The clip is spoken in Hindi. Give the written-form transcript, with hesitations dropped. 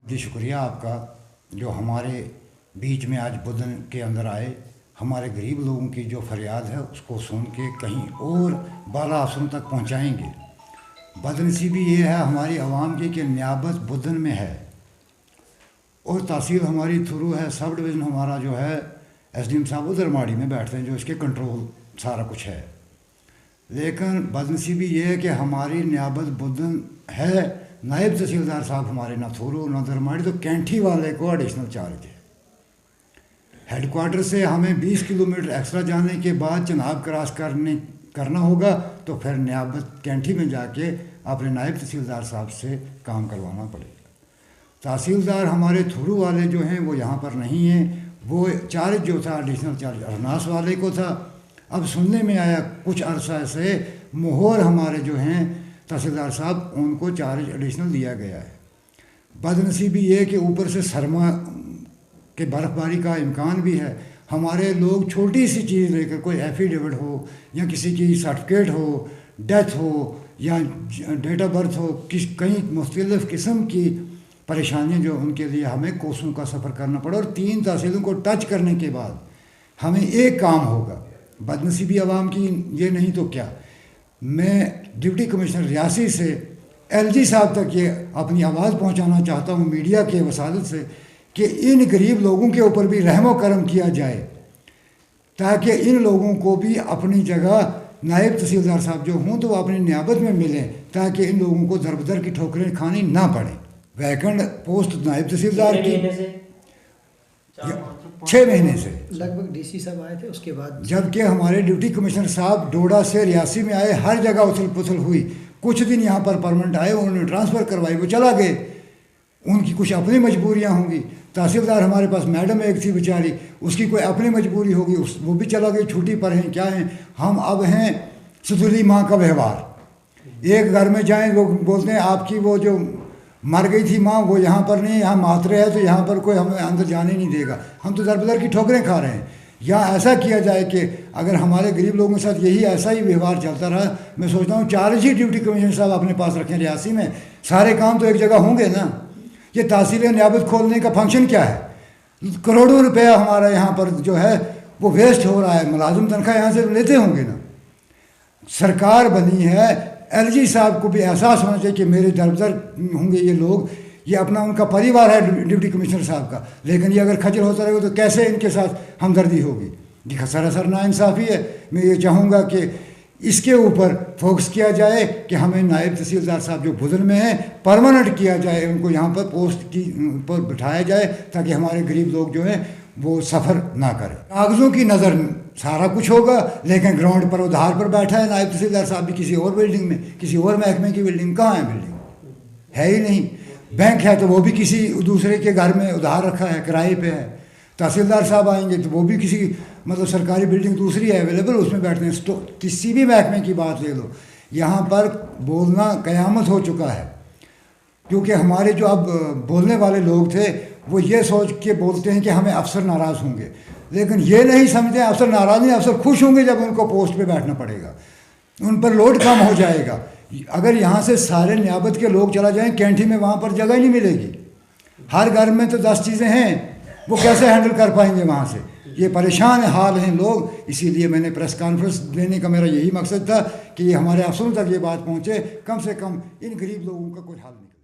जी शुक्रिया आपका जो हमारे बीच में आज बुधन के अंदर आए। हमारे गरीब लोगों की जो फरियाद है उसको सुन के कहीं और बाला अफसरों तक पहुंचाएंगे। बदनसीबी ये है हमारी आवाम की कि नियाबत बुधन में है और तहसील हमारी थ्रू है, सब डिवीज़न हमारा जो है एसडीएम साहब उधर माड़ी में बैठते हैं जो इसके कंट्रोल सारा कुछ है। लेकिन बदनसीबी ये है कि हमारी नियाबत बुधन है, नायब तहसीलदार साहब हमारे ना थोरो ना दरमाड़ी, तो कैंठी वाले को एडिशनल चार्ज है। हेडक्वार्टर से हमें 20 किलोमीटर एक्स्ट्रा जाने के बाद चनाब क्रॉस करना होगा, तो फिर नियाबत कैंठी में जाके अपने नायब तहसीलदार साहब से काम करवाना पड़ेगा। तहसीलदार हमारे थोरू वाले जो हैं वो यहाँ पर नहीं हैं। वो चार्ज जो था एडिशनल चार्ज अरनास वाले को था। अब सुनने में आया कुछ अरसा से मोहर हमारे जो हैं तहसीलदार साहब उनको चार्ज एडिशनल दिया गया है। बदनसीबी ये कि ऊपर से सरमा के बर्फ़बारी का इम्कान भी है। हमारे लोग छोटी सी चीज़ लेकर, कोई एफिडेविट हो या किसी की सर्टिफिकेट हो, डेथ हो या डेट ऑफ बर्थ हो, कई मुख्तलिफ़ किस्म की परेशानियाँ जो उनके लिए हमें कोसों का सफ़र करना पड़ा। और 3 तहसीलों को टच करने के बाद हमें एक काम होगा। बदनसीबी आवाम की ये नहीं तो क्या। मैं डिप्टी कमिश्नर रियासी से एलजी साहब तक ये अपनी आवाज़ पहुंचाना चाहता हूं मीडिया के वसालत से कि इन गरीब लोगों के ऊपर भी रहम करम किया जाए, ताकि इन लोगों को भी अपनी जगह नायब तहसीलदार साहब जो हों तो वो अपनी नियाबत में मिलें, ताकि इन लोगों को दरबदर की ठोकरें खानी ना पड़े। वैकेंट पोस्ट नायब तहसीलदार की 6 महीने से लगभग डीसी साहब आए थे उसके बाद, जबकि हमारे डिप्टी कमिश्नर साहब डोडा से रियासी में आए, हर जगह उथल पुथल हुई। कुछ दिन यहाँ पर परमानेंट आए, उन्होंने ट्रांसफ़र करवाई, वो चला गए। उनकी कुछ अपनी मजबूरियाँ होंगी। तहसीलदार हमारे पास मैडम एक थी बेचारी, उसकी कोई अपनी मजबूरी होगी, वो भी चला गई, छुट्टी पर हैं, क्या हैं। हम अब हैं सतुली माँ का व्यवहार। एक घर में जाएँ, लोग बोलते हैं आपकी वो जो मर गई थी माँ वो यहाँ पर नहीं, यहाँ मातरे है तो यहाँ पर कोई हमें अंदर जाने नहीं देगा। हम तो दरबदर की ठोकरें खा रहे हैं। या ऐसा किया जाए कि अगर हमारे गरीब लोगों के साथ यही ऐसा ही व्यवहार चलता रहा, मैं सोचता हूँ 4 ही डिप्टी कमिश्नर साहब अपने पास रखें रियासी में, सारे काम तो एक जगह होंगे ना। ये तहसील नियाबत खोलने का फंक्शन क्या है? करोड़ों रुपया हमारा यहाँ पर जो है वो वेस्ट हो रहा है। मुलाजिम तनख्वाह यहाँ से लेते होंगे ना। सरकार बनी है, एलजी साहब को भी एहसास होना चाहिए कि मेरे दरबदर होंगे ये लोग, ये अपना उनका परिवार है डिप्टी कमिश्नर साहब का। लेकिन ये अगर खजल होता रहेगा तो कैसे इनके साथ हमदर्दी होगी? ये सरासर नाइंसाफ़ी है। मैं ये चाहूँगा कि इसके ऊपर फोकस किया जाए कि हमें नायब तहसीलदार साहब जो बुधन में हैं परमानेंट किया जाए, उनको यहाँ पर पोस्ट की पर बिठाया जाए, ताकि हमारे गरीब लोग जो हैं वो सफ़र ना करें। कागज़ों की नज़र सारा कुछ होगा, लेकिन ग्राउंड पर उधार पर बैठा है नायब तहसीलदार साहब भी किसी और बिल्डिंग में, किसी और महकमे की बिल्डिंग। कहाँ है बिल्डिंग? है ही नहीं। बैंक है तो वो भी किसी दूसरे के घर में उधार रखा है, किराए पे है। तहसीलदार साहब आएंगे तो वो भी किसी मतलब सरकारी बिल्डिंग दूसरी है अवेलेबल, उसमें बैठते हैं। किसी भी महकमे की बात ले लो, यहाँ पर बोलना क़यामत हो चुका है। क्योंकि हमारे जो अब बोलने वाले लोग थे वो ये सोच के बोलते हैं कि हमें अफसर नाराज़ होंगे, लेकिन ये नहीं समझते अफसर नाराज़ नहीं, अफसर खुश होंगे जब उनको पोस्ट पे बैठना पड़ेगा, उन पर लोड कम हो जाएगा। अगर यहाँ से सारे नियाबत के लोग चला जाएं कैंठी में, वहाँ पर जगह ही नहीं मिलेगी। हर घर में तो 10 चीज़ें हैं, वो कैसे हैंडल कर पाएंगे वहाँ से? ये परेशान हाल हैं लोग। इसीलिए मैंने प्रेस कॉन्फ्रेंस देने का मेरा यही मकसद था कि हमारे अफसरों तक ये बात पहुँचे, कम से कम इन गरीब लोगों का कोई हल निकले।